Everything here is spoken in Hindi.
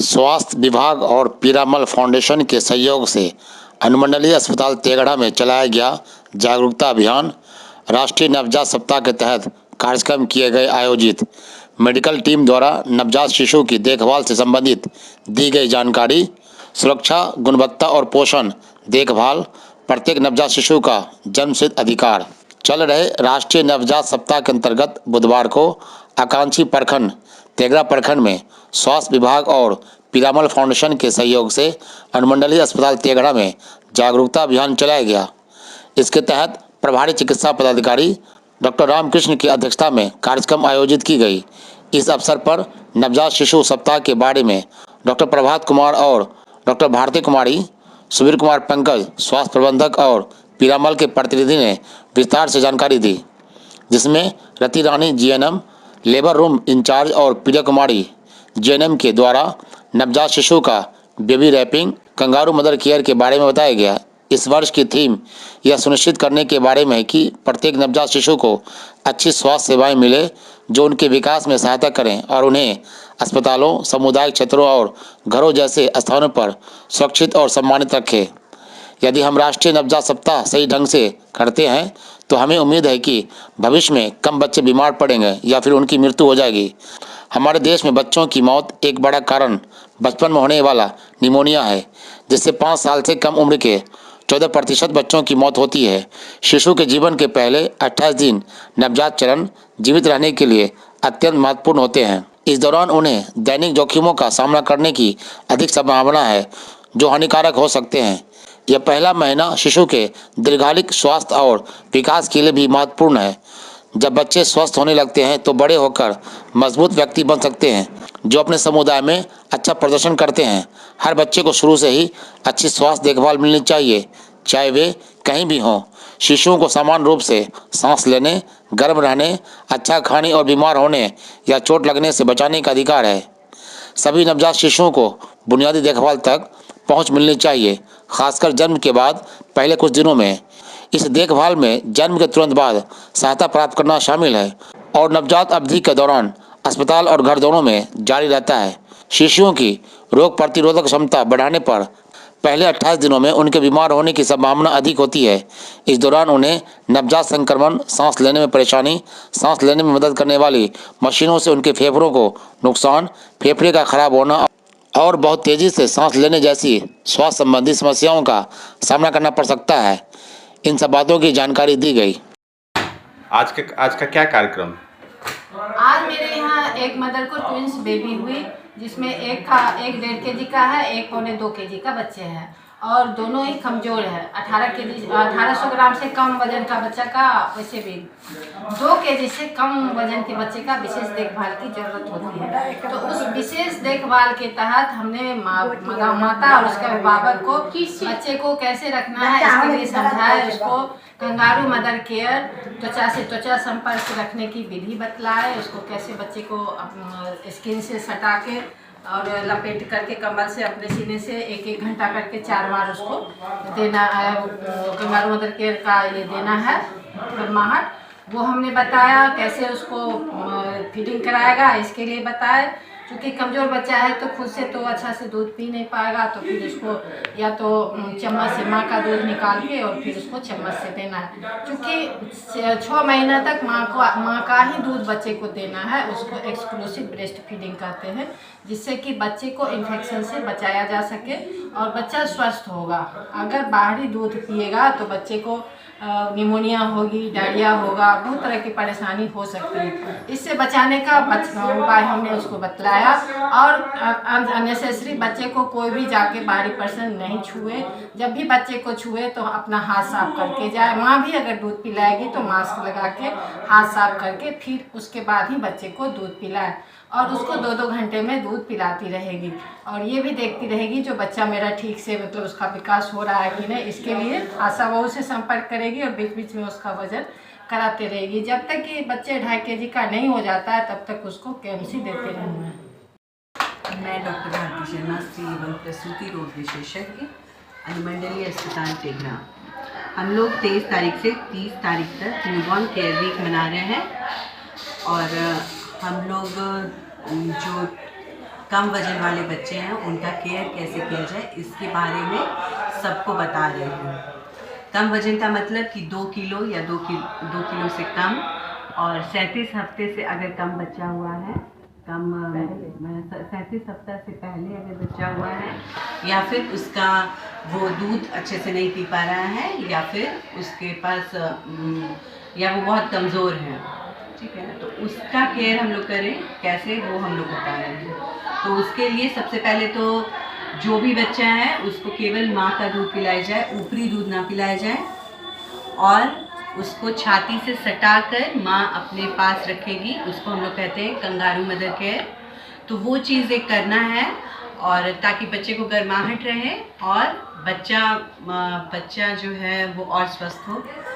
स्वास्थ्य विभाग और पीरामल फाउंडेशन के सहयोग से अनुमंडलीय अस्पताल तेघड़ा में चलाया गया जागरूकता अभियान। राष्ट्रीय नवजात सप्ताह के तहत कार्यक्रम किए गए आयोजित। मेडिकल टीम द्वारा नवजात शिशु की देखभाल से संबंधित दी गई जानकारी। सुरक्षा, गुणवत्ता और पोषण देखभाल प्रत्येक नवजात शिशु का जन्मसिद्ध अधिकार। चल रहे राष्ट्रीय नवजात सप्ताह के अंतर्गत बुधवार को आकांक्षी प्रखंड तेघड़ा प्रखंड में स्वास्थ्य विभाग और पीरामल फाउंडेशन के सहयोग से अनुमंडलीय अस्पताल तेघड़ा में जागरूकता अभियान चलाया गया। इसके तहत प्रभारी चिकित्सा पदाधिकारी डॉक्टर रामकृष्ण की अध्यक्षता में कार्यक्रम आयोजित की गई। इस अवसर पर नवजात शिशु सप्ताह के बारे में डॉक्टर प्रभात कुमार और डॉक्टर भारती कुमारी, सुबीर कुमार पंकज, स्वास्थ्य प्रबंधक और पीरामल के प्रतिनिधि ने विस्तार से जानकारी दी, जिसमें Rati Rani GNM, labour room in charge और प्रिया कुमारी जीएनएम के द्वारा नवजात शिशु का baby wrapping, kangaroo mother care के बारे में बताया गया। इस वर्ष की थीम यह सुनिश्चित करने के बारे में है कि प्रत्येक नवजात शिशु को अच्छी स्वास्थ्य सेवाएं मिले जो उनके विकास में सहायता करें और उन्हें अस्पतालों, सामुदायिक क्षेत्रों और घरों जैसे स्थानों पर सुरक्षित और सम्मानित रखे। यदि हम राष्ट्रीय नवजात सप्ताह सही ढंग से करते हैं तो हमें उम्मीद है कि भविष्य में कम बच्चे बीमार पड़ेंगे या फिर उनकी मृत्यु हो जाएगी। हमारे देश में बच्चों की मौत एक बड़ा कारण बचपन में होने वाला निमोनिया है, जिससे 5 साल से कम उम्र के 14% बच्चों की मौत होती है। शिशु के जीवन के पहले 28 दिन नवजात चरण जीवित रहने के लिए अत्यंत महत्वपूर्ण होते हैं। इस दौरान उन्हें दैनिक जोखिमों का सामना करने की अधिक संभावना है जो हानिकारक हो सकते हैं। यह पहला महीना शिशु के दीर्घकालिक स्वास्थ्य और विकास के लिए भी महत्वपूर्ण है। जब बच्चे स्वस्थ होने लगते हैं तो बड़े होकर मजबूत व्यक्ति बन सकते हैं जो अपने समुदाय में अच्छा प्रदर्शन करते हैं। हर बच्चे को शुरू से ही अच्छी स्वास्थ्य देखभाल मिलनी चाहिए, चाहे वे कहीं भी हों। शिशुओं को समान रूप से सांस लेने, गर्म रहने, अच्छा खाने और बीमार होने या चोट लगने से बचाने का अधिकार है। सभी नवजात शिशुओं को बुनियादी देखभाल तक पहुंच मिलनी चाहिए, खासकर जन्म के बाद पहले कुछ दिनों में। इस देखभाल में जन्म के तुरंत बाद सहायता प्राप्त करना शामिल है और नवजात अवधि के दौरान अस्पताल और घर दोनों में जारी रहता है। शिशुओं की रोग प्रतिरोधक क्षमता बढ़ाने पर पहले 28 दिनों में उनके बीमार होने की संभावना अधिक होती है। इस दौरान उन्हें नवजात संक्रमण, सांस लेने में परेशानी, सांस लेने में मदद करने वाली मशीनों से उनके फेफड़ों को नुकसान, फेफड़े का खराब होना और बहुत तेज़ी से सांस लेने जैसी स्वास्थ्य संबंधी समस्याओं का सामना करना पड़ सकता है। इन सब बातों की जानकारी दी गई। आज का क्या कार्यक्रम? आज मेरे यहाँ एक मदर को ट्विंस बेबी हुई, जिसमें एक 1.5 केजी का है, एक 1.25 केजी का बच्चे हैं और दोनों ही कमज़ोर है। 1800 ग्राम से कम वजन का बच्चा का, वैसे भी 2 केजी से कम वजन के बच्चे का विशेष देखभाल की ज़रूरत होती है। तो उस विशेष देखभाल के तहत हमने माता और उसके अभिभावक को बच्चे को कैसे रखना है इसके लिए समझाया। उसको कंगारू मदर केयर, त्वचा से त्वचा संपर्क रखने की विधि बतलाए। उसको कैसे बच्चे को स्किन से सटा के और लपेट करके कमर से अपने सीने से 1-1 घंटा करके 4 बार उसको देना है। कंगारू मदर केयर का ये देना है गर्माहट, वो हमने बताया। कैसे उसको फीडिंग कराएगा इसके लिए बताए। क्योंकि कमज़ोर बच्चा है तो खुद से तो अच्छा से दूध पी नहीं पाएगा, तो फिर उसको या तो चम्मच से माँ का दूध निकाल के और फिर उसको चम्मच से देना है। क्योंकि 6 महीना तक माँ का ही दूध बच्चे को देना है। उसको एक्सक्लूसिव ब्रेस्ट फीडिंग कहते हैं, जिससे कि बच्चे को इन्फेक्शन से बचाया जा सके और बच्चा स्वस्थ होगा। अगर बाहरी दूध पिएगा तो बच्चे को निमोनिया होगी, डायरिया होगा, बहुत तरह की परेशानी हो सकती है। इससे बचाने का उपाय हमने उसको बतलाया। और अननेसेसरी बच्चे को कोई भी जाके बाहरी पर्सन नहीं छुए। जब भी बच्चे को छुए तो अपना हाथ साफ करके जाए। माँ भी अगर दूध पिलाएगी तो मास्क लगा के हाथ साफ करके फिर उसके बाद ही बच्चे को दूध पिलाए और उसको 2-2 घंटे में दूध पिलाती रहेगी। और ये भी देखती रहेगी जो बच्चा मेरा ठीक से मतलब उसका विकास हो रहा है कि नहीं। इसके लिए आशा बहू से संपर्क करेगी और बीच बीच में उसका वजन कराते रहेगी। जब तक कि बच्चे 2.5 केजी का नहीं हो जाता है तब तक उसको केएमसी देते रहना है। मैं डॉक्टर भारती शर्मा, स्त्री एवं प्रसूति रोग विशेषज्ञ, अनुमंडलीय अस्पताल तेघड़ा। हम लोग 23 तारीख से 30 तारीख तक न्यूबॉर्न केयर वीक मना रहे हैं और हम लोग जो कम वजन वाले बच्चे हैं उनका केयर कैसे किया जाए इसके बारे में सबको बता रही हूँ। कम वजन का मतलब कि 2 किलो या 2 किलो से कम, और 37 हफ्ते से अगर कम बच्चा हुआ है, 37 हफ्ता से पहले अगर बच्चा हुआ है, या फिर उसका वो दूध अच्छे से नहीं पी पा रहा है, या फिर उसके पास या वो बहुत कमज़ोर है, ठीक है, तो उसका केयर हम लोग करें कैसे, वो हम लोग बता रहे हैं। तो उसके लिए सबसे पहले तो जो भी बच्चा है उसको केवल माँ का दूध पिलाया जाए, ऊपरी दूध ना पिलाया जाए, और उसको छाती से सटाकर माँ अपने पास रखेगी, उसको हम लोग कहते हैं कंगारू मदर केयर। तो वो चीज़ एक करना है, और ताकि बच्चे को गर्माहट रहे और बच्चा जो है वो और स्वस्थ हो।